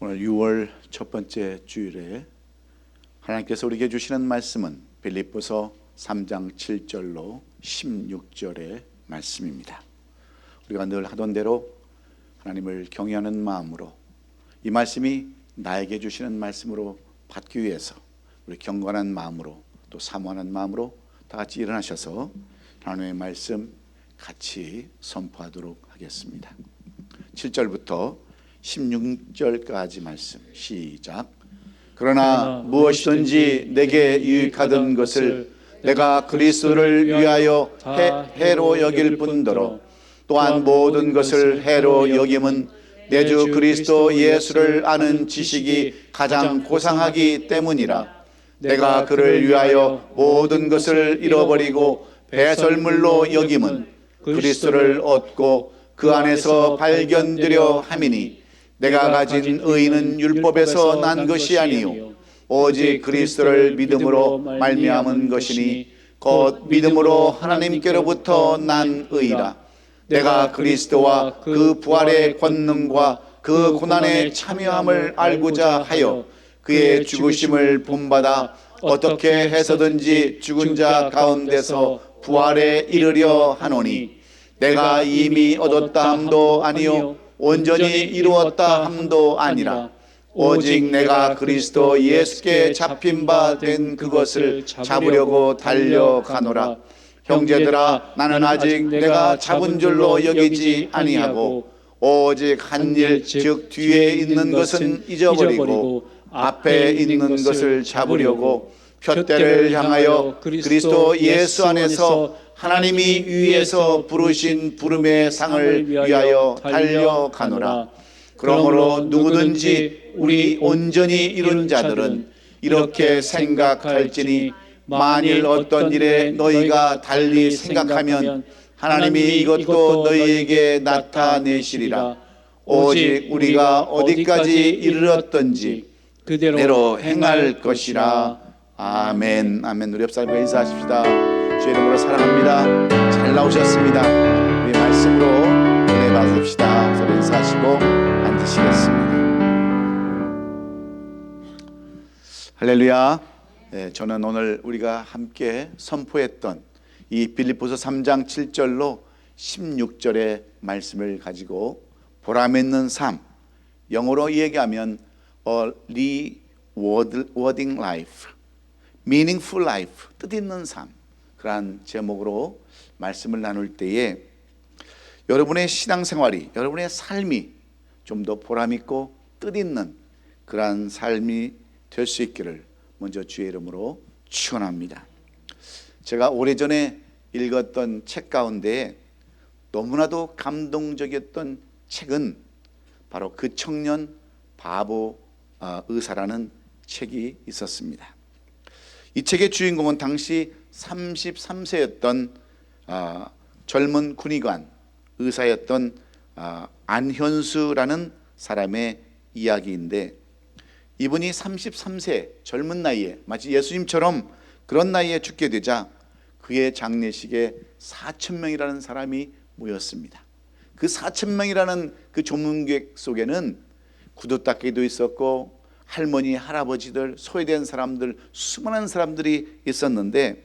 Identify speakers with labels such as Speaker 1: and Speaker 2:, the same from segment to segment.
Speaker 1: 오늘 6월 첫 번째 주일에 하나님께서 우리에게 주시는 말씀은 빌립보서 3장 7절로 16절의 말씀입니다. 우리가 늘 하던 대로 하나님을 경외하는 마음으로 이 말씀이 나에게 주시는 말씀으로 받기 위해서 우리 경건한 마음으로 또 사모하는 마음으로 다 같이 일어나셔서 하나님의 말씀 같이 선포하도록 하겠습니다. 7절부터 16절까지 말씀 시작. 그러나 무엇이든지 내게 유익하던 것을 내가 그리스도를 위하여 해로 여길 뿐더러 또한 모든 것을 해로 여김은 내 주 그리스도 예수를 아는 지식이 가장 고상하기 때문이라. 내가 그를 위하여 모든 것을 잃어버리고 배설물로 여김은 그리스도를 얻고 그 안에서 발견되려 함이니 내가 가진 의는 율법에서 난 것이 아니요 오직 그리스도를 믿음으로 말미암은 것이니 곧 믿음으로 하나님께로부터 난 의라. 내가 그리스도와 그 부활의 권능과 그 고난의 참여함을 알고자 하여 그의 죽으심을 본받아 어떻게 해서든지 죽은 자 가운데서 부활에 이르려 하노니 내가 이미 얻었다 함도 아니요 온전히 이루었다 함도 아니라 오직 내가 그리스도 예수께 잡힌 바 된 그것을 잡으려고 달려가노라. 형제들아, 나는 아직 내가 잡은 줄로 여기지 아니하고 오직 한 일 즉 뒤에 있는 것은 잊어버리고 앞에 있는 것을 잡으려고 표대를 향하여 그리스도 예수 안에서 하나님이 위에서 부르신 부름의 상을 위하여 달려가노라. 그러므로 누구든지 우리 온전히 이룬 자들은 이렇게 생각할지니 만일 어떤 일에 너희가 달리 생각하면 하나님이 이것도 너희에게 나타내시리라. 오직 우리가 어디까지 이르렀던지 그대로 행할 것이라. 아멘. 아멘. 우리 옆 사람과 인사하십시다. 주의 이름으로 사랑합니다. 잘 나오셨습니다. 우리 말씀으로 은혜 받으십시다. 서로 인사하시고 앉으시겠습니다. 할렐루야. 네, 저는 오늘 우리가 함께 선포했던 이 빌립보서 3장 7절로 16절의 말씀을 가지고 보람있는 삶, 영어로 얘기하면 a rewarding life, meaningful life, 뜻있는 삶, 그러한 제목으로 말씀을 나눌 때에 여러분의 신앙생활이, 여러분의 삶이 좀 더 보람있고 뜻있는 그러한 삶이 될 수 있기를 먼저 주의 이름으로 축원합니다. 제가 오래전에 읽었던 책 가운데 너무나도 감동적이었던 책은 바로 그 청년 바보 의사라는 책이 있었습니다. 이 책의 주인공은 당시 33세였던 젊은 군의관 의사였던 안현수라는 사람의 이야기인데, 이분이 33세 젊은 나이에 마치 예수님처럼 그런 나이에 죽게 되자 그의 장례식에 4,000명이라는 사람이 모였습니다. 그 4,000명이라는 그 조문객 속에는 구두닦이도 있었고 할머니, 할아버지들, 소외된 사람들, 수많은 사람들이 있었는데,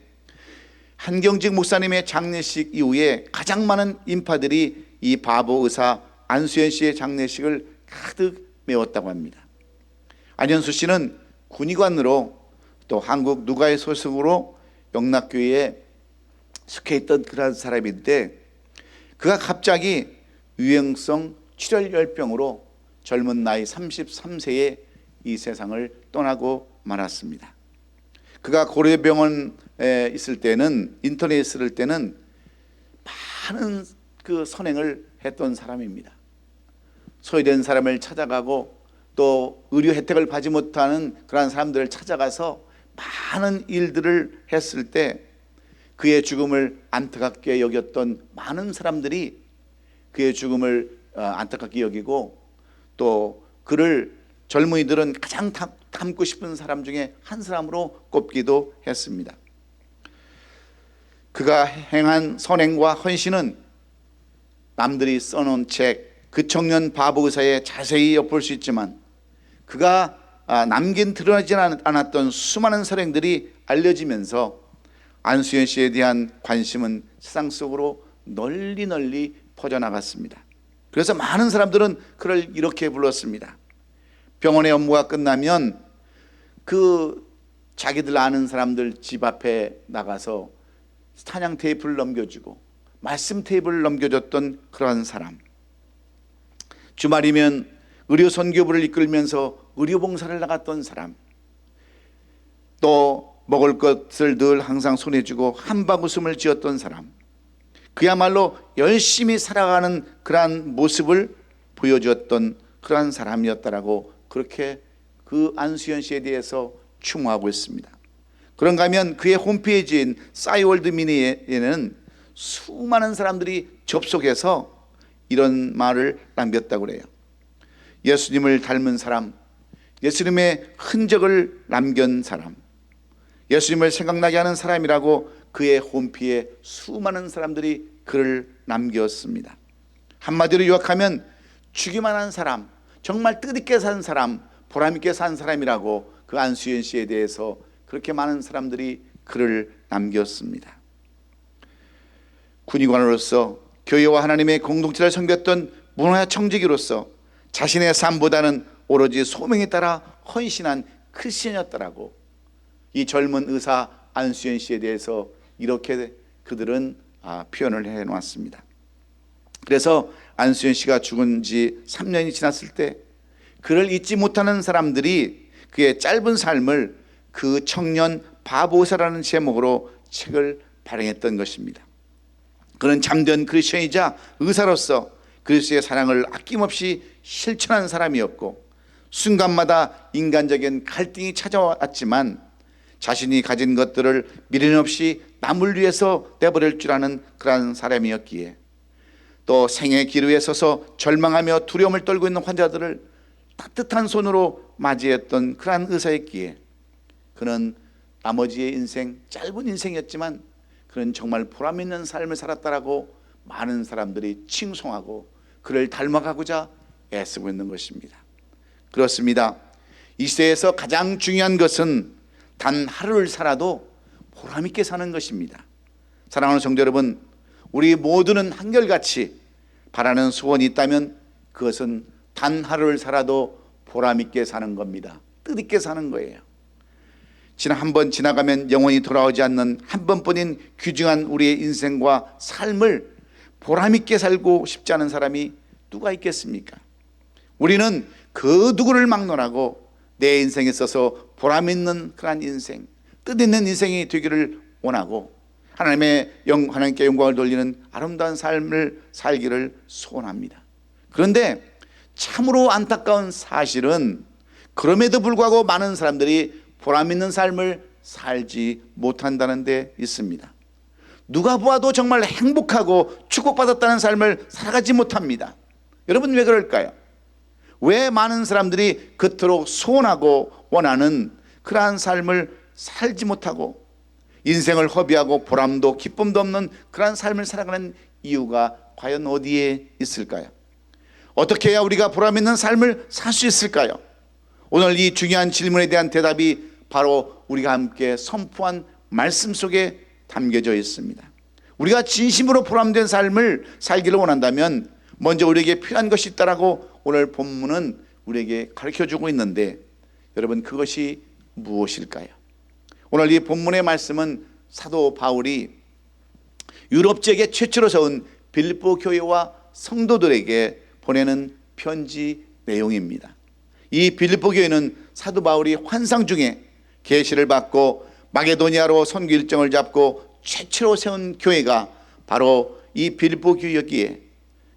Speaker 1: 한경직 목사님의 장례식 이후에 가장 많은 인파들이 이 바보 의사 안수현 씨의 장례식을 가득 메웠다고 합니다. 안현수 씨는 군의관으로 또 한국 누가의 소속으로 영락교회에 속해 있던 그런 사람인데, 그가 갑자기 유행성 출혈열병으로 젊은 나이 33세에 이 세상을 떠나고 말았습니다. 그가 고려병원에 있을 때는, 인터넷에 있을 때는 많은 그 선행을 했던 사람입니다. 소외된 사람을 찾아가고 또 의료 혜택을 받지 못하는 그런 사람들을 찾아가서 많은 일들을 했을 때 그의 죽음을 안타깝게 여겼던 많은 사람들이 그의 죽음을 안타깝게 여기고, 또 그를 젊은이들은 가장 닮고 싶은 사람 중에 한 사람으로 꼽기도 했습니다. 그가 행한 선행과 헌신은 남들이 써놓은 책 그 청년 바보 의사에 자세히 엿볼 수 있지만, 그가 남긴 드러나지 않았던 수많은 선행들이 알려지면서 안수현 씨에 대한 관심은 세상 속으로 널리 퍼져나갔습니다. 그래서 많은 사람들은 그를 이렇게 불렀습니다. 병원의 업무가 끝나면 그 자기들 아는 사람들 집 앞에 나가서 찬양 테이프를 넘겨주고 말씀 테이프를 넘겨줬던 그런 사람, 주말이면 의료 선교부를 이끌면서 의료 봉사를 나갔던 사람, 또 먹을 것을 늘 항상 손에 쥐고 한방 웃음을 지었던 사람, 그야말로 열심히 살아가는 그러한 모습을 보여주었던 그러한 사람이었다라고 그렇게 그 안수현 씨에 대해서 추모하고 있습니다. 그런가 하면 그의 홈페이지인 싸이월드 미니에는 수많은 사람들이 접속해서 이런 말을 남겼다고 그래요. 예수님을 닮은 사람, 예수님의 흔적을 남긴 사람, 예수님을 생각나게 하는 사람이라고 그의 홈피에 수많은 사람들이 글을 남겼습니다. 한마디로 요약하면 주기만 한 사람, 정말 뜻있게 산 사람, 보람있게 산 사람이라고 그 안수현 씨에 대해서 그렇게 많은 사람들이 글을 남겼습니다. 군의관으로서 교회와 하나님의 공동체를 섬겼던 문화청지기로서 자신의 삶보다는 오로지 소명에 따라 헌신한 크리스천이었다라고 이 젊은 의사 안수현 씨에 대해서 이렇게 그들은 표현을 해놓았습니다. 그래서 안수현 씨가 죽은 지 3년이 지났을 때 그를 잊지 못하는 사람들이 그의 짧은 삶을 그 청년 바보사라는 제목으로 책을 발행했던 것입니다. 그는 참된 크리스천이자 의사로서 그리스도의 사랑을 아낌없이 실천한 사람이었고 순간마다 인간적인 갈등이 찾아왔지만 자신이 가진 것들을 미련 없이 남을 위해서 내버릴 줄 아는 그러한 사람이었기에, 또 생의 기로에 서서 절망하며 두려움을 떨고 있는 환자들을 따뜻한 손으로 맞이했던 그러한 의사였기에 그는 나머지의 인생, 짧은 인생이었지만 그는 정말 보람 있는 삶을 살았다라고 많은 사람들이 칭송하고 그를 닮아가고자 애쓰고 있는 것입니다. 그렇습니다. 이 시대에서 가장 중요한 것은 단 하루를 살아도 보람 있게 사는 것입니다. 사랑하는 성도 여러분, 우리 모두는 한결같이 바라는 소원이 있다면 그것은 단 하루를 살아도 보람 있게 사는 겁니다. 뜻있게 사는 거예요. 한 번 지나가면 영원히 돌아오지 않는 한 번뿐인 귀중한 우리의 인생과 삶을 보람 있게 살고 싶지 않은 사람이 누가 있겠습니까? 우리는 그 누구를 막론하고 내 인생에 있어서 보람 있는 그런 인생, 뜻 있는 인생이 되기를 원하고 하나님께 영광을 돌리는 아름다운 삶을 살기를 소원합니다. 그런데 참으로 안타까운 사실은 그럼에도 불구하고 많은 사람들이 보람 있는 삶을 살지 못한다는 데 있습니다. 누가 보아도 정말 행복하고 축복받았다는 삶을 살아가지 못합니다. 여러분, 왜 그럴까요? 왜 많은 사람들이 그토록 소원하고 원하는 그러한 삶을 살지 못하고 인생을 허비하고 보람도 기쁨도 없는 그러한 삶을 살아가는 이유가 과연 어디에 있을까요? 어떻게 해야 우리가 보람 있는 삶을 살 수 있을까요? 오늘 이 중요한 질문에 대한 대답이 바로 우리가 함께 선포한 말씀 속에 담겨져 있습니다. 우리가 진심으로 보람된 삶을 살기를 원한다면 먼저 우리에게 필요한 것이 있다라고 오늘 본문은 우리에게 가르쳐주고 있는데, 여러분, 그것이 무엇일까요? 오늘 이 본문의 말씀은 사도 바울이 유럽 지역에 최초로 세운 빌립보 교회와 성도들에게 보내는 편지 내용입니다. 이 빌립보 교회는 사도 바울이 환상 중에 계시를 받고 마게도니아로 선교 일정을 잡고 최초로 세운 교회가 바로 이 빌립보 교회였기에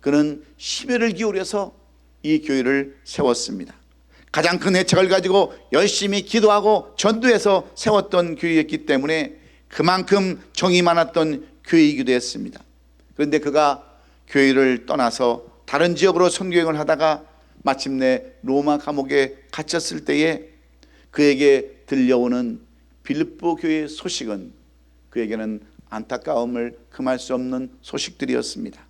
Speaker 1: 그는 심혈을 기울여서 이 교회를 세웠습니다. 가장 큰 애착을 가지고 열심히 기도하고 전도해서 세웠던 교회였기 때문에 그만큼 정이 많았던 교회이기도 했습니다. 그런데 그가 교회를 떠나서 다른 지역으로 선교행을 하다가 마침내 로마 감옥에 갇혔을 때에 그에게 들려오는 빌립보 교회의 소식은 그에게는 안타까움을 금할 수 없는 소식들이었습니다.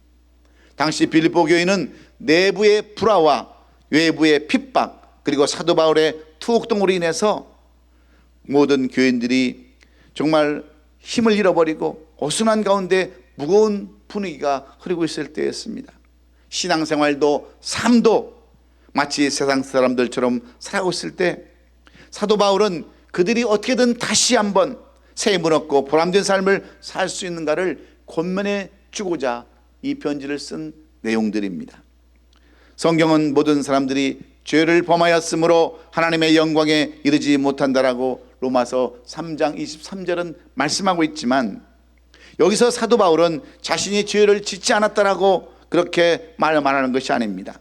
Speaker 1: 당시 빌립보 교회는 내부의 불화와 외부의 핍박, 그리고 사도 바울의 투옥동으로 인해서 모든 교인들이 정말 힘을 잃어버리고 어수선한 가운데 무거운 분위기가 흐르고 있을 때였습니다. 신앙생활도 삶도 마치 세상 사람들처럼 살아가고 있을 때 사도 바울은 그들이 어떻게든 다시 한번 새 힘을 얻고 보람된 삶을 살 수 있는가를 권면해 주고자 이 편지를 쓴 내용들입니다. 성경은 모든 사람들이 죄를 범하였으므로 하나님의 영광에 이르지 못한다라고 로마서 3장 23절은 말씀하고 있지만, 여기서 사도 바울은 자신이 죄를 짓지 않았다라고 그렇게 말하는 것이 아닙니다.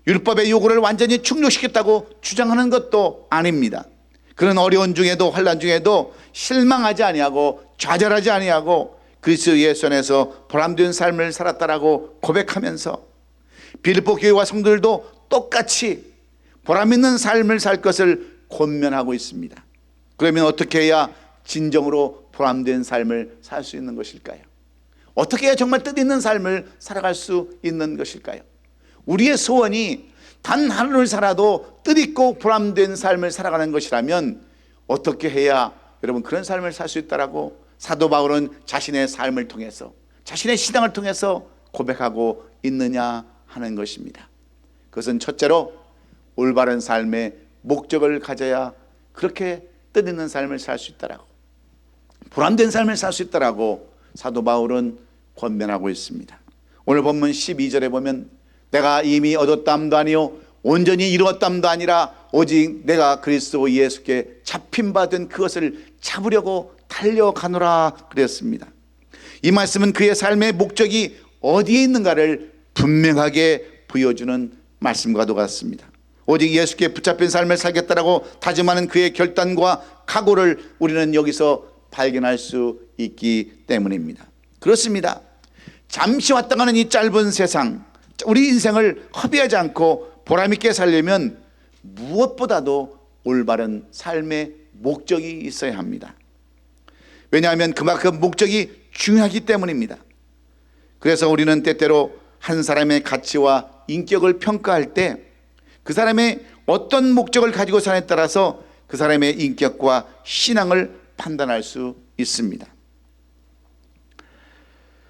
Speaker 1: 율법의 요구를 완전히 충족시켰다고 주장하는 것도 아닙니다. 그런 어려운 중에도 환난 중에도 실망하지 아니하고 좌절하지 아니하고 그리스도 예수 안에서 보람된 삶을 살았다라고 고백하면서 빌립보 교회와 성도들도 똑같이 보람 있는 삶을 살 것을 권면하고 있습니다. 그러면 어떻게 해야 진정으로 보람된 삶을 살 수 있는 것일까요? 어떻게 해야 정말 뜻있는 삶을 살아갈 수 있는 것일까요? 우리의 소원이 단 하루를 살아도 뜻있고 보람된 삶을 살아가는 것이라면 어떻게 해야 여러분 그런 삶을 살 수 있다라고 사도 바울은 자신의 삶을 통해서, 자신의 신앙을 통해서 고백하고 있느냐 하는 것입니다. 그것은 첫째로 올바른 삶의 목적을 가져야 그렇게 뜻있는 삶을 살 수 있다라고, 보람된 삶을 살 수 있다라고 사도 바울은 권면하고 있습니다. 오늘 본문 12절에 보면 내가 이미 얻었담도 아니요 온전히 이루었담도 아니라 오직 내가 그리스도 예수께 잡힌받은 그것을 잡으려고 달려가노라 그랬습니다. 이 말씀은 그의 삶의 목적이 어디에 있는가를 분명하게 보여주는 말씀과도 같습니다. 오직 예수께 붙잡힌 삶을 살겠다라고 다짐하는 그의 결단과 각오를 우리는 여기서 발견할 수 있기 때문입니다. 그렇습니다. 잠시 왔다 가는 이 짧은 세상, 우리 인생을 허비하지 않고 보람있게 살려면 무엇보다도 올바른 삶의 목적이 있어야 합니다. 왜냐하면 그만큼 목적이 중요하기 때문입니다. 그래서 우리는 때때로 한 사람의 가치와 인격을 평가할 때 그 사람의 어떤 목적을 가지고 사느냐에 따라서 그 사람의 인격과 신앙을 판단할 수 있습니다.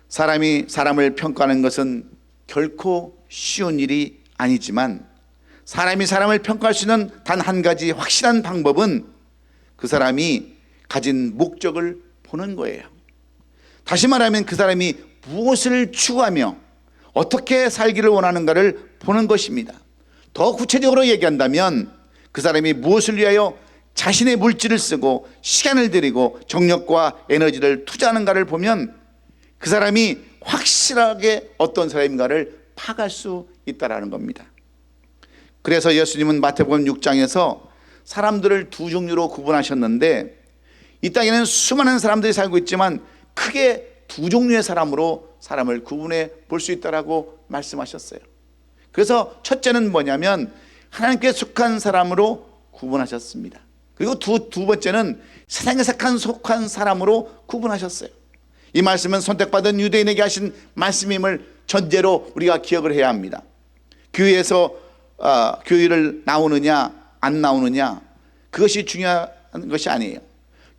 Speaker 1: 사람이 사람을 평가하는 것은 결코 쉬운 일이 아니지만 사람이 사람을 평가할 수 있는 단 한 가지 확실한 방법은 그 사람이 가진 목적을 보는 거예요. 다시 말하면 그 사람이 무엇을 추구하며 어떻게 살기를 원하는가를 보는 것입니다. 더 구체적으로 얘기한다면 그 사람이 무엇을 위하여 자신의 물질을 쓰고 시간을 들이고 정력과 에너지를 투자하는가를 보면 그 사람이 확실하게 어떤 사람인가를 파악할 수 있다는 겁니다. 그래서 예수님은 마태복음 6장에서 사람들을 두 종류로 구분하셨는데, 이 땅에는 수많은 사람들이 살고 있지만 크게 두 종류의 사람으로 사람을 구분해 볼 수 있다라고 말씀하셨어요. 그래서 첫째는 뭐냐면 하나님께 속한 사람으로 구분하셨습니다. 그리고 두 번째는 세상에 속한 사람으로 구분하셨어요. 이 말씀은 선택받은 유대인에게 하신 말씀임을 전제로 우리가 기억을 해야 합니다. 교회에서 교회를 나오느냐 안 나오느냐 그것이 중요한 것이 아니에요.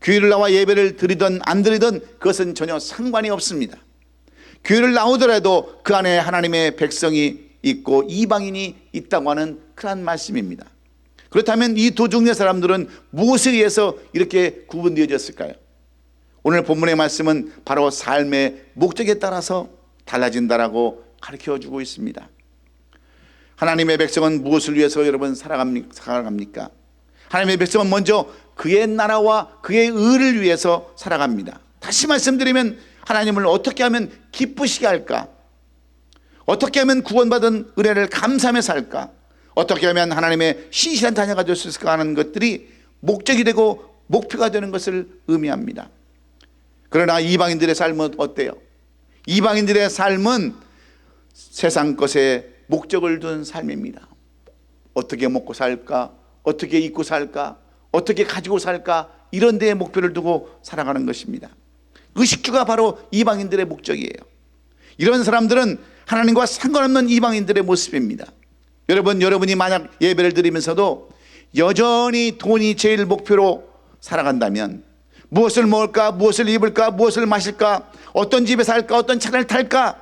Speaker 1: 교회를 나와 예배를 드리든 안 드리든 그것은 전혀 상관이 없습니다. 교회를 나오더라도 그 안에 하나님의 백성이 있고 이방인이 있다고 하는 그런 말씀입니다. 그렇다면 이 두 종류의 사람들은 무엇에 의해서 이렇게 구분되어졌을까요? 오늘 본문의 말씀은 바로 삶의 목적에 따라서 달라진다라고 가르쳐주고 있습니다. 하나님의 백성은 무엇을 위해서 여러분 살아갑니까? 하나님의 백성은 먼저 그의 나라와 그의 의를 위해서 살아갑니다. 다시 말씀드리면 하나님을 어떻게 하면 기쁘시게 할까? 어떻게 하면 구원받은 은혜를 감사하며 살까? 어떻게 하면 하나님의 신실한 자녀가 될 수 있을까 하는 것들이 목적이 되고 목표가 되는 것을 의미합니다. 그러나 이방인들의 삶은 어때요? 이방인들의 삶은 세상 것에 목적을 둔 삶입니다. 어떻게 먹고 살까? 어떻게 입고 살까? 어떻게 가지고 살까? 이런 데에 목표를 두고 살아가는 것입니다. 의식주가 바로 이방인들의 목적이에요. 이런 사람들은 하나님과 상관없는 이방인들의 모습입니다. 여러분이 만약 예배를 드리면서도 여전히 돈이 제일 목표로 살아간다면, 무엇을 먹을까, 무엇을 입을까, 무엇을 마실까, 어떤 집에 살까, 어떤 차를 탈까,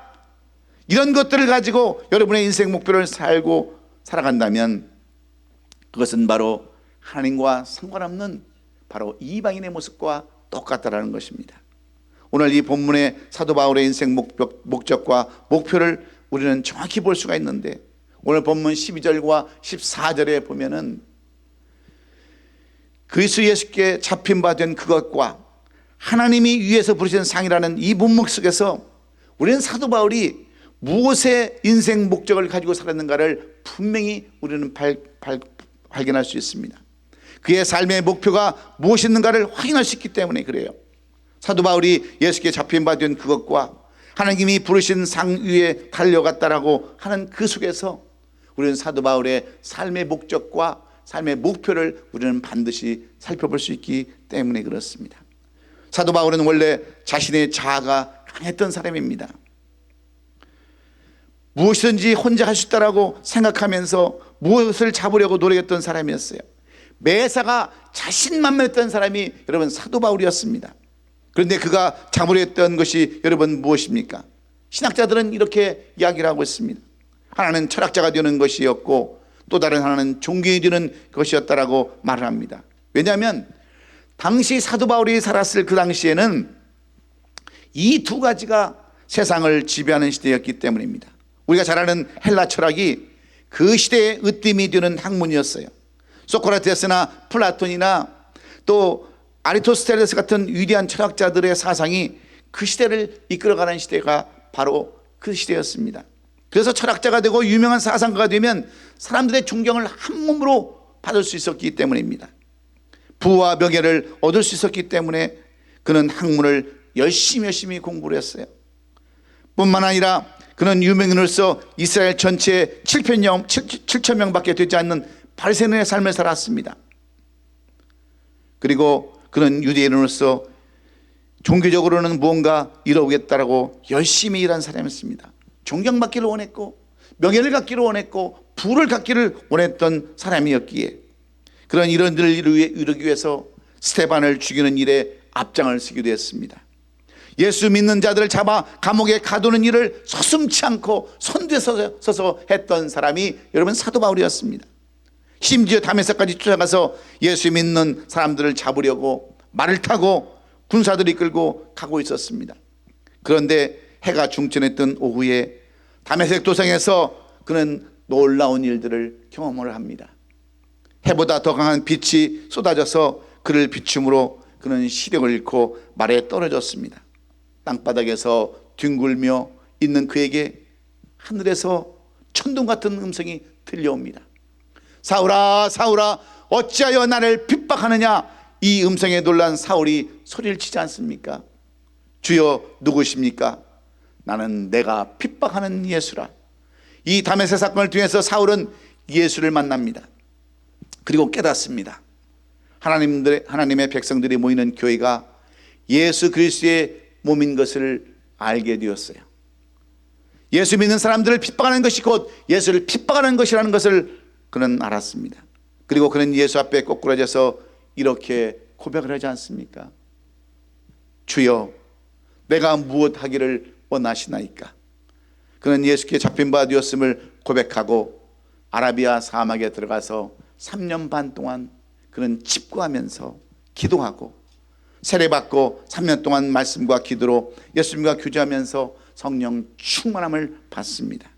Speaker 1: 이런 것들을 가지고 여러분의 인생 목표를 살고 살아간다면 그것은 바로 하나님과 상관없는 바로 이방인의 모습과 똑같다라는 것입니다. 오늘 이 본문의 사도 바울의 인생 목적과 목표를 우리는 정확히 볼 수가 있는데, 오늘 본문 12절과 14절에 보면은 그리스도 예수께 잡힌 바 된 그것과 하나님이 위에서 부르신 상이라는 이 문맥 속에서 우리는 사도 바울이 무엇의 인생 목적을 가지고 살았는가를 분명히 우리는 발견할 수 있습니다. 그의 삶의 목표가 무엇이었는가를 확인할 수 있기 때문에 그래요. 사도 바울이 예수께 잡힌 바 된 그것과 하나님이 부르신 상 위에 달려갔다라고 하는 그 속에서 우리는 사도 바울의 삶의 목적과 삶의 목표를 우리는 반드시 살펴볼 수 있기 때문에 그렇습니다. 사도 바울은 원래 자신의 자아가 강했던 사람입니다. 무엇이든지 혼자 할 수 있다라고 생각하면서 무엇을 잡으려고 노력했던 사람이었어요. 매사가 자신만만했던 사람이 여러분 사도 바울이었습니다. 그런데 그가 잡으려 했던 것이 여러분 무엇입니까? 신학자들은 이렇게 이야기를 하고 있습니다. 하나는 철학자가 되는 것이었고 또 다른 하나는 종교인이 되는 것이었다라고 말을 합니다. 왜냐하면 당시 사도 바울이 살았을 그 당시에는 이 두 가지가 세상을 지배하는 시대였기 때문입니다. 우리가 잘 아는 헬라 철학이 그 시대의 으뜸이 되는 학문이었어요. 소크라테스나 플라톤이나 또 아리스토텔레스 같은 위대한 철학자들의 사상이 그 시대를 이끌어가는 시대가 바로 그 시대였습니다. 그래서 철학자가 되고 유명한 사상가가 되면 사람들의 존경을 한 몸으로 받을 수 있었기 때문입니다. 부와 명예를 얻을 수 있었기 때문에 그는 학문을 열심히 공부를 했어요. 뿐만 아니라 그는 유명인으로서 이스라엘 전체에 7천 명밖에 되지 않는 바리새인의 삶을 살았습니다. 그리고 그는 유대인으로서 종교적으로는 무언가 이루겠다라고 열심히 일한 사람이었습니다. 존경받기를 원했고 명예를 갖기를 원했고 부를 갖기를 원했던 사람이었기에 그런 일들을 이루기 위해서 스테반을 죽이는 일에 앞장을 서기도 했습니다. 예수 믿는 자들을 잡아 감옥에 가두는 일을 서슴지 않고 선두에 서서 했던 사람이 여러분 사도 바울이었습니다. 심지어 다메섹까지 쫓아가서 예수 믿는 사람들을 잡으려고 말을 타고 군사들이 끌고 가고 있었습니다. 그런데 해가 중천했던 오후에 다메섹 도성에서 그는 놀라운 일들을 경험을 합니다. 해보다 더 강한 빛이 쏟아져서 그를 비춤으로 그는 시력을 잃고 말에 떨어졌습니다. 땅바닥에서 뒹굴며 있는 그에게 하늘에서 천둥 같은 음성이 들려옵니다. 사울아 사울아 어찌하여 나를 핍박하느냐. 이 음성에 놀란 사울이 소리를 치지 않습니까? 주여 누구십니까? 나는 내가 핍박하는 예수라. 이 다메섹 사건을 통해서 사울은 예수를 만납니다. 그리고 깨닫습니다. 하나님의 백성들이 모이는 교회가 예수 그리스도의 몸인 것을 알게 되었어요. 예수 믿는 사람들을 핍박하는 것이 곧 예수를 핍박하는 것이라는 것을 그는 알았습니다. 그리고 그는 예수 앞에 꼬꾸라져서 이렇게 고백을 하지 않습니까? 주여 내가 무엇 하기를 원하시나이까? 그는 예수께 잡힌 바 되었음을 고백하고 아라비아 사막에 들어가서 3년 반 동안 그는 집구하면서 기도하고 세례받고 3년 동안 말씀과 기도로 예수님과 교제하면서 성령 충만함을 받습니다.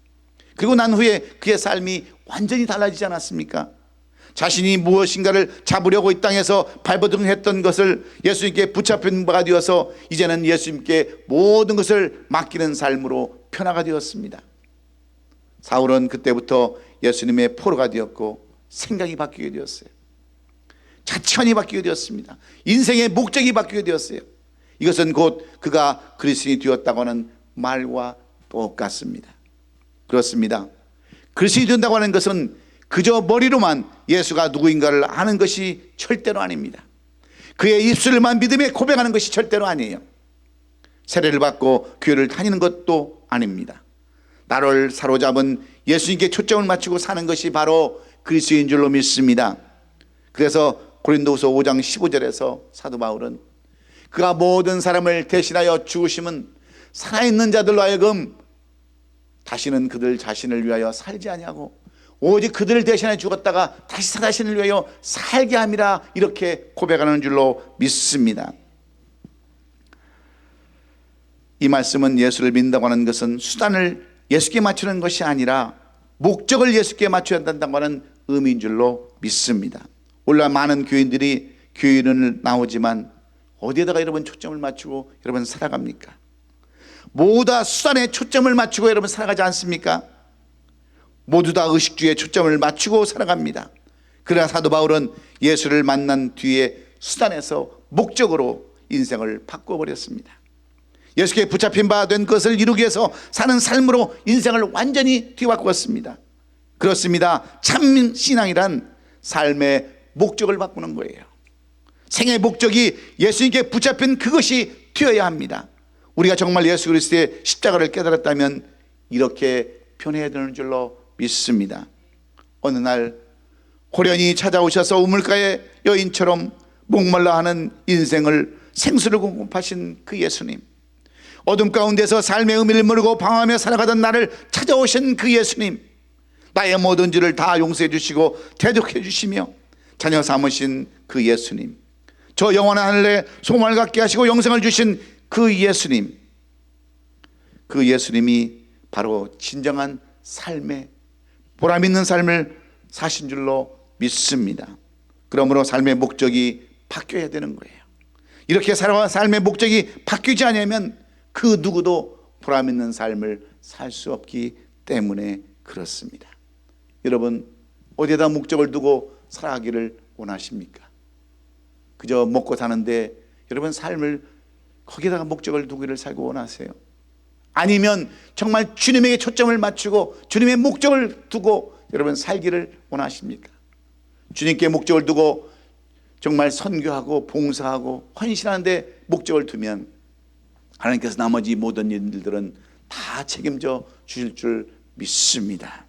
Speaker 1: 그리고 난 후에 그의 삶이 완전히 달라지지 않았습니까? 자신이 무엇인가를 잡으려고 이 땅에서 발버둥했던 것을 예수님께 붙잡힌 바가 되어서 이제는 예수님께 모든 것을 맡기는 삶으로 변화가 되었습니다. 사울은 그때부터 예수님의 포로가 되었고 생각이 바뀌게 되었어요. 자치관이 바뀌게 되었습니다. 인생의 목적이 바뀌게 되었어요. 이것은 곧 그가 그리스도인이 되었다고 하는 말과 똑같습니다. 그렇습니다. 그리스도인이 된다고 하는 것은 그저 머리로만 예수가 누구인가를 아는 것이 절대로 아닙니다. 그의 입술만 믿음에 고백하는 것이 절대로 아니에요. 세례를 받고 교회를 다니는 것도 아닙니다. 나를 사로잡은 예수님께 초점을 맞추고 사는 것이 바로 그리스도인 줄로 믿습니다. 그래서 고린도후서 5장 15절에서 사도 바울은 그가 모든 사람을 대신하여 죽으심은 살아있는 자들로 하여금 다시는 그들 자신을 위하여 살지 아니하고 오직 그들을 대신해 죽었다가 다시 자신을 위하여 살게 함이라, 이렇게 고백하는 줄로 믿습니다. 이 말씀은 예수를 믿는다고 하는 것은 수단을 예수께 맞추는 것이 아니라 목적을 예수께 맞춰야 한다고 하는 의미인 줄로 믿습니다. 오늘날 많은 교인들이 교회는 나오지만 어디에다가 여러분 초점을 맞추고 여러분 살아갑니까? 모두 다 수단에 초점을 맞추고 여러분 살아가지 않습니까? 모두 다 의식주의에 초점을 맞추고 살아갑니다. 그러나 사도 바울은 예수를 만난 뒤에 수단에서 목적으로 인생을 바꿔버렸습니다. 예수께 붙잡힌 바 된 것을 이루기 위해서 사는 삶으로 인생을 완전히 뒤바꾸었습니다. 그렇습니다. 참 신앙이란 삶의 목적을 바꾸는 거예요. 생의 목적이 예수님께 붙잡힌 그것이 되어야 합니다. 우리가 정말 예수 그리스도의 십자가를 깨달았다면 이렇게 변해야 되는 줄로 믿습니다. 어느 날 호련히 찾아오셔서 우물가의 여인처럼 목말라 하는 인생을 생수를 공급하신 그 예수님, 어둠 가운데서 삶의 의미를 모르고 방황하며 살아가던 나를 찾아오신 그 예수님, 나의 모든 죄를 다 용서해 주시고 대독해 주시며 자녀 삼으신 그 예수님, 저 영원한 하늘에 소망을 갖게 하시고 영생을 주신 그 예수님, 그 예수님이 바로 진정한 삶의 보람 있는 삶을 사신 줄로 믿습니다. 그러므로 삶의 목적이 바뀌어야 되는 거예요. 이렇게 살아온 삶의 목적이 바뀌지 않으면 그 누구도 보람 있는 삶을 살 수 없기 때문에 그렇습니다. 여러분, 어디에다 목적을 두고 살아가기를 원하십니까? 그저 먹고 사는데 여러분 삶을 거기다가 목적을 두기를 살고 원하세요? 아니면 정말 주님에게 초점을 맞추고 주님의 목적을 두고 여러분 살기를 원하십니까? 주님께 목적을 두고 정말 선교하고 봉사하고 헌신하는데 목적을 두면 하나님께서 나머지 모든 일들은 다 책임져 주실 줄 믿습니다.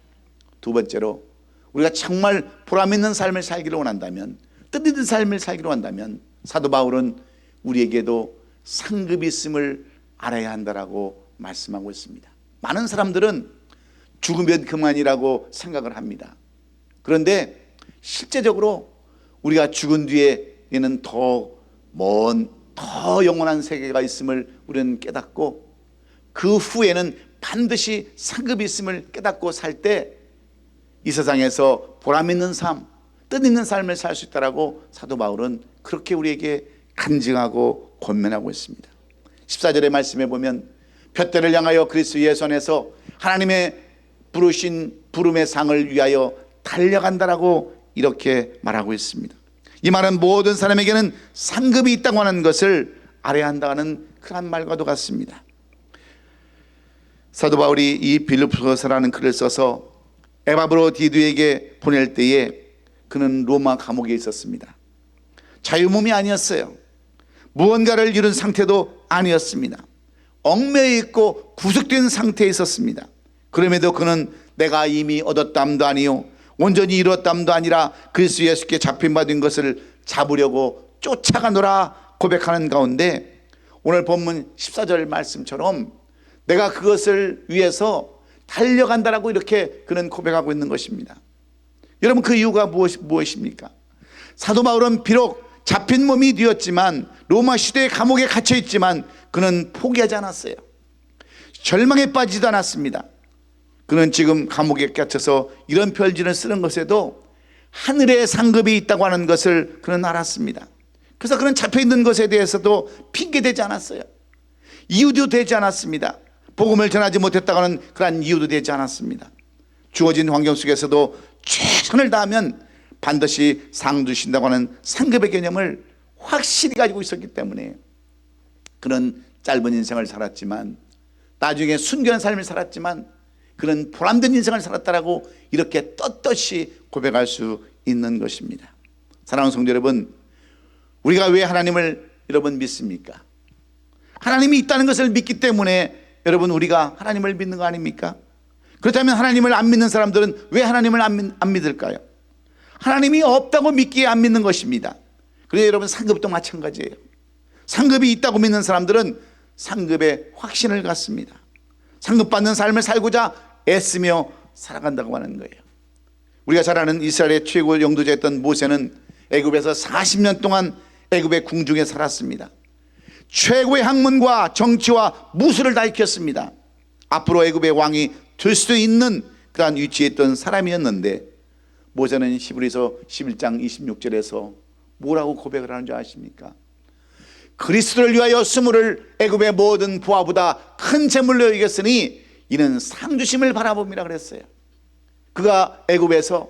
Speaker 1: 두 번째로, 우리가 정말 보람 있는 삶을 살기를 원한다면, 뜻있는 삶을 살기를 원한다면 사도 바울은 우리에게도 상급이 있음을 알아야 한다라고 말씀하고 있습니다. 많은 사람들은 죽으면 그만이라고 생각을 합니다. 그런데 실제적으로 우리가 죽은 뒤에는 더 먼, 더 영원한 세계가 있음을 우리는 깨닫고 그 후에는 반드시 상급이 있음을 깨닫고 살 때 이 세상에서 보람 있는 삶, 뜻 있는 삶을 살 수 있다라고 사도 바울은 그렇게 우리에게 간증하고 권면하고 있습니다. 14절의 말씀에 보면 둯대를 향하여 그리스도 예수 안에서 하나님의 부르신 부름의 상을 위하여 달려간다라고 이렇게 말하고 있습니다. 이 말은 모든 사람에게는 상급이 있다고 하는 것을 알아야 한다는 그런 말과도 같습니다. 사도 바울이 이 빌립보서라는 글을 써서 에바브로디두에게 보낼 때에 그는 로마 감옥에 있었습니다. 자유몸이 아니었어요. 무언가를 이룬 상태도 아니었습니다. 얽매여 있고 구속된 상태에 있었습니다. 그럼에도 그는 내가 이미 얻었담도 아니요 온전히 이루었담도 아니라 그리스도 예수께 잡힌 바 된 것을 잡으려고 쫓아가노라 고백하는 가운데 오늘 본문 14절 말씀처럼 내가 그것을 위해서 달려간다라고 이렇게 그는 고백하고 있는 것입니다. 여러분, 그 이유가 무엇입니까? 사도 바울은 비록 잡힌 몸이 되었지만 로마 시대의 감옥에 갇혀 있지만 그는 포기하지 않았어요. 절망에 빠지지도 않았습니다. 그는 지금 감옥에 갇혀서 이런 편지를 쓰는 것에도 하늘의 상급이 있다고 하는 것을 그는 알았습니다. 그래서 그는 잡혀있는 것에 대해서도 핑계대지 않았어요. 이유도 되지 않았습니다. 복음을 전하지 못했다고는 그런 이유도 되지 않았습니다. 주어진 환경 속에서도 최선을 다하면 반드시 상 주신다고 하는 상급의 개념을 확실히 가지고 있었기 때문에 그는 짧은 인생을 살았지만, 나중에 순결한 삶을 살았지만 그는 보람된 인생을 살았다라고 이렇게 떳떳이 고백할 수 있는 것입니다. 사랑하는 성도 여러분, 우리가 왜 하나님을 여러분 믿습니까? 하나님이 있다는 것을 믿기 때문에 여러분 우리가 하나님을 믿는 거 아닙니까? 그렇다면 하나님을 안 믿는 사람들은 왜 하나님을 안 믿을까요? 하나님이 없다고 믿기에 안 믿는 것입니다. 그래서 여러분, 상급도 마찬가지예요. 상급이 있다고 믿는 사람들은 상급에 확신을 갖습니다. 상급 받는 삶을 살고자 애쓰며 살아간다고 하는 거예요. 우리가 잘 아는 이스라엘의 최고 영도자였던 모세는 애굽에서 40년 동안 애굽의 궁중에 살았습니다. 최고의 학문과 정치와 무술을 다 익혔습니다. 앞으로 애굽의 왕이 될 수도 있는 그러한 위치에 있던 사람이었는데, 모세는 히브리서 11장 26절에서 뭐라고 고백을 하는 줄 아십니까? 그리스도를 위하여 스물을 애굽의 모든 부하보다 큰 재물로 여겼으니 이는 상주심을 바라봅니다 그랬어요. 그가 애굽에서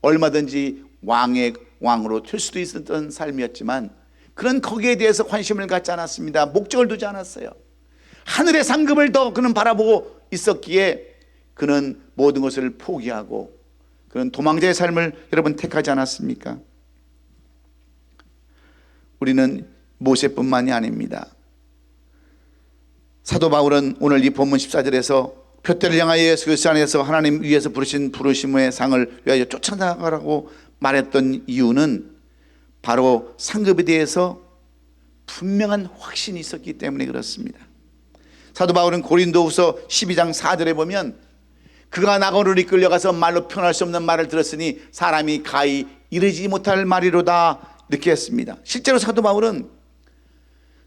Speaker 1: 얼마든지 왕으로 될 수도 있었던 삶이었지만, 그는 거기에 대해서 관심을 갖지 않았습니다. 목적을 두지 않았어요. 하늘의 상급을 더 그는 바라보고 있었기에 그는 모든 것을 포기하고 그는 도망자의 삶을 여러분 택하지 않았습니까? 우리는 모세뿐만이 아닙니다. 사도 바울은 오늘 이 본문 14절에서 표대를 향하여 예수 그리스도 안에서 하나님 위에서 부르신 부르심의 상을 위하여 쫓아나가라고 말했던 이유는 바로 상급에 대해서 분명한 확신이 있었기 때문에 그렇습니다. 사도 바울은 고린도후서 12장 4절에 보면 그가 낙원으로 이끌려가서 말로 표현할 수 없는 말을 들었으니 사람이 가히 이르지 못할 말이로다, 이렇게 했습니다. 실제로 사도 바울은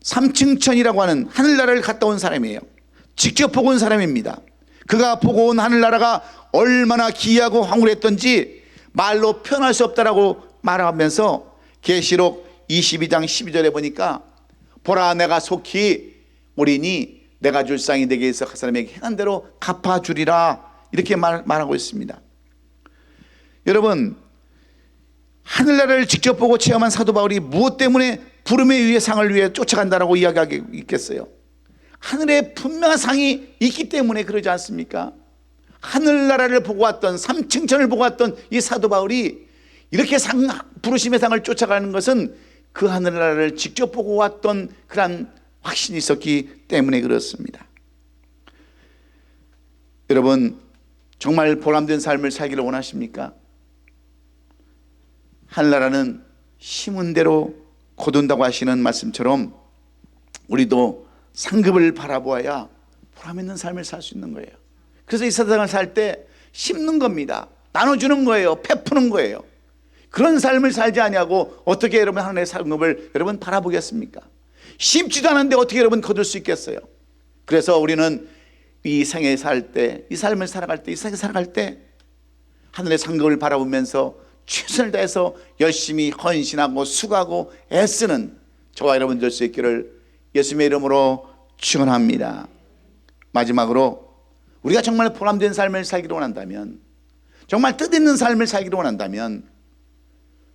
Speaker 1: 삼층천이라고 하는 하늘나라를 갔다 온 사람이에요. 직접 보고 온 사람입니다. 그가 보고 온 하늘나라가 얼마나 기이하고 황홀했던지 말로 표현할 수 없다라고 말하면서 계시록 22장 12절에 보니까 보라, 내가 속히 오리니 내가 줄 상이 내게 있어 그 사람에게 행한 대로 갚아주리라, 이렇게 말하고 있습니다. 여러분, 하늘나라를 직접 보고 체험한 사도 바울이 무엇 때문에 부름에 의해 상을 위해 쫓아간다라고 이야기하고 있겠어요? 하늘에 분명한 상이 있기 때문에 그러지 않습니까? 하늘나라를 보고 왔던, 삼층천을 보고 왔던 이 사도 바울이 이렇게 부르심의 상을 쫓아가는 것은 그 하늘나라를 직접 보고 왔던 그런 확신이 있었기 때문에 그렇습니다. 여러분, 정말 보람된 삶을 살기를 원하십니까? 하늘나라는 심은 대로 거둔다고 하시는 말씀처럼 우리도 상급을 바라보아야 보람 있는 삶을 살 수 있는 거예요. 그래서 이 세상을 살 때 심는 겁니다. 나눠주는 거예요. 베푸는 거예요. 그런 삶을 살지 아니하고 어떻게 여러분 하나님의 상급을 여러분 바라보겠습니까? 심지도 않은데 어떻게 여러분 거둘 수 있겠어요? 그래서 우리는 이 생에 살 때, 이 삶을 살아갈 때, 이 세상에 살아갈 때 하늘의 상급을 바라보면서 최선을 다해서 열심히 헌신하고 수고하고 애쓰는 저와 여러분 될 수 있기를 예수님의 이름으로 축원합니다. 마지막으로 우리가 정말 보람된 삶을 살기를 원한다면, 정말 뜻있는 삶을 살기를 원한다면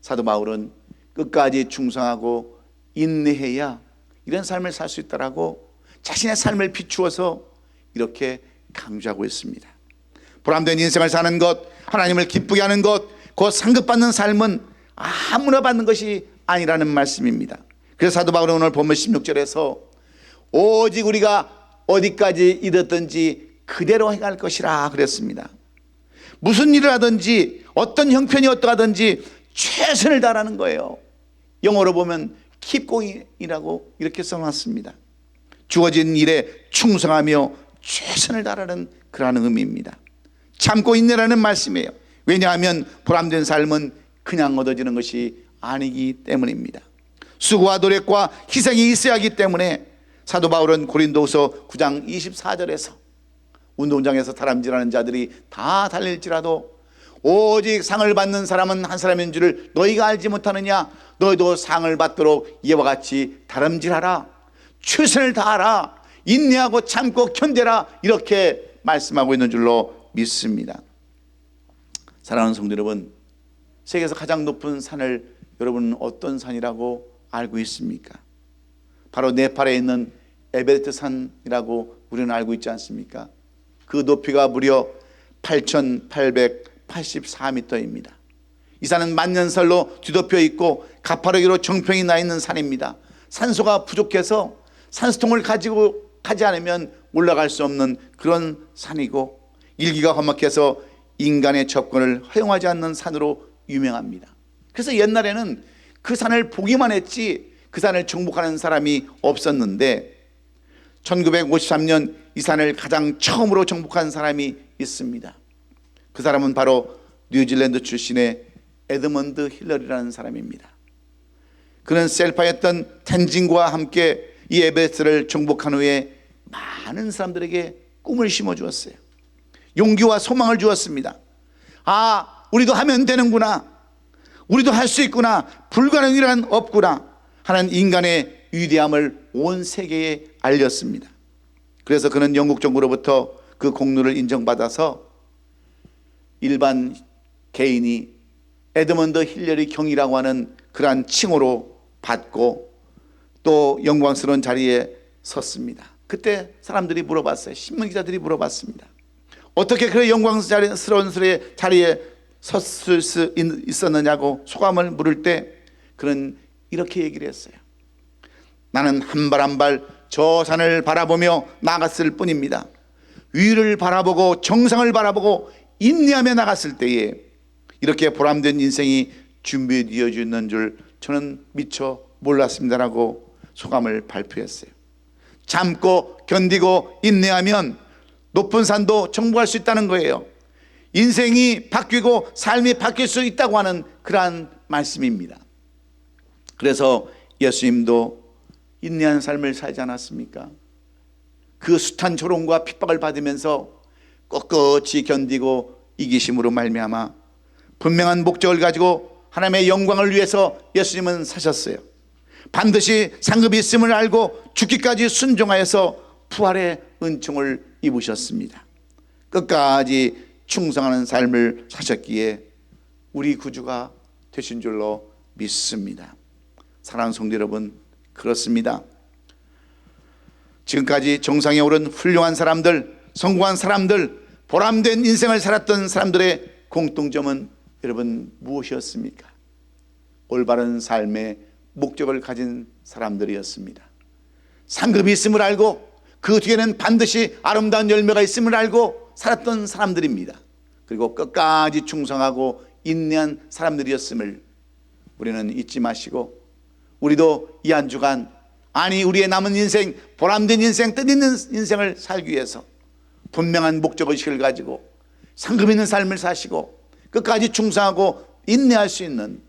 Speaker 1: 사도 바울은 끝까지 충성하고 인내해야 이런 삶을 살 수 있다라고 자신의 삶을 비추어서 이렇게 강조하고 있습니다. 보람된 인생을 사는 것, 하나님을 기쁘게 하는 것, 그 상급받는 삶은 아무나 받는 것이 아니라는 말씀입니다. 그래서 사도 바울은 오늘 본문 16절에서 오직 우리가 어디까지 이르든지 그대로 행할 것이라 그랬습니다. 무슨 일을 하든지 어떤 형편이 어떠하든지 최선을 다하라는 거예요. 영어로 보면 keep going이라고 이렇게 써놨습니다. 주어진 일에 충성하며 최선을 다하라는 그러한 의미입니다. 참고 인내라는 말씀이에요. 왜냐하면 보람된 삶은 그냥 얻어지는 것이 아니기 때문입니다. 수고와 노력과 희생이 있어야 하기 때문에 사도 바울은 고린도후서 9장 24절에서 운동장에서 다람질하는 자들이 다 달릴지라도 오직 상을 받는 사람은 한 사람인 줄을 너희가 알지 못하느냐? 너희도 상을 받도록 이와 같이 다름질하라, 최선을 다하라, 인내하고 참고 견뎌라, 이렇게 말씀하고 있는 줄로 믿습니다. 사랑하는 성도 여러분, 세계에서 가장 높은 산을 여러분은 어떤 산이라고 알고 있습니까? 바로 네팔에 있는 에베레스트 산이라고 우리는 알고 있지 않습니까? 그 높이가 무려 8,884m입니다. 이 산은 만년설로 뒤덮여 있고 가파르기로 정평이 나 있는 산입니다. 산소가 부족해서 산소통을 가지고 가지 않으면 올라갈 수 없는 그런 산이고, 일기가 험악해서 인간의 접근을 허용하지 않는 산으로 유명합니다. 그래서 옛날에는 그 산을 보기만 했지 그 산을 정복하는 사람이 없었는데 1953년 이 산을 가장 처음으로 정복한 사람이 있습니다. 그 사람은 바로 뉴질랜드 출신의 에드먼드 힐러리라는 사람입니다. 그는 셀파였던 텐진과 함께 이 에베레스트를 정복한 후에 많은 사람들에게 꿈을 심어주었어요. 용기와 소망을 주었습니다. 아, 우리도 하면 되는구나, 우리도 할 수 있구나, 불가능이란 없구나 하는 인간의 위대함을 온 세계에 알렸습니다. 그래서 그는 영국 정부로부터 그 공로를 인정받아서 일반 개인이 에드먼드 힐러리 경이라고 하는 그러한 칭호로 받고 또 영광스러운 자리에 섰습니다. 그때 사람들이 물어봤어요. 신문기자들이 물어봤습니다. 어떻게 그런 영광스러운 자리에 섰을 수 있었느냐고 소감을 물을 때 그는 이렇게 얘기를 했어요. 나는 한 발 한 발 저 산을 바라보며 나갔을 뿐입니다. 위를 바라보고 정상을 바라보고 인내하며 나갔을 때에 이렇게 보람된 인생이 준비되어 있는 줄 저는 미처 몰랐습니다라고 소감을 발표했어요. 참고 견디고 인내하면 높은 산도 정복할 수 있다는 거예요. 인생이 바뀌고 삶이 바뀔 수 있다고 하는 그러한 말씀입니다. 그래서 예수님도 인내한 삶을 살지 않았습니까? 그 숱한 조롱과 핍박을 받으면서 꿋꿋이 견디고 이기심으로 말미암아 분명한 목적을 가지고 하나님의 영광을 위해서 예수님은 사셨어요. 반드시 상급이 있음을 알고 죽기까지 순종하여서 부활의 은총을 입으셨습니다. 끝까지 충성하는 삶을 사셨기에 우리 구주가 되신 줄로 믿습니다. 사랑하는 성도 여러분, 그렇습니다. 지금까지 정상에 오른 훌륭한 사람들, 성공한 사람들, 보람된 인생을 살았던 사람들의 공통점은 여러분 무엇이었습니까? 올바른 삶의 목적을 가진 사람들이었습니다. 상급이 있음을 알고 그 뒤에는 반드시 아름다운 열매가 있음을 알고 살았던 사람들입니다. 그리고 끝까지 충성하고 인내한 사람들이었음을 우리는 잊지 마시고 우리도 이 한 주간 아니 우리의 남은 인생, 보람된 인생, 뜻있는 인생을 살기 위해서 분명한 목적의식을 가지고 상급 있는 삶을 사시고 끝까지 충성하고 인내할 수 있는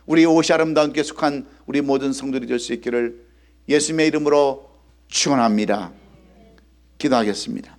Speaker 1: 우리 옷이 아름다운 게 속한 우리 모든 성도들이 될 수 있기를 예수님의 이름으로 축원합니다. 기도하겠습니다.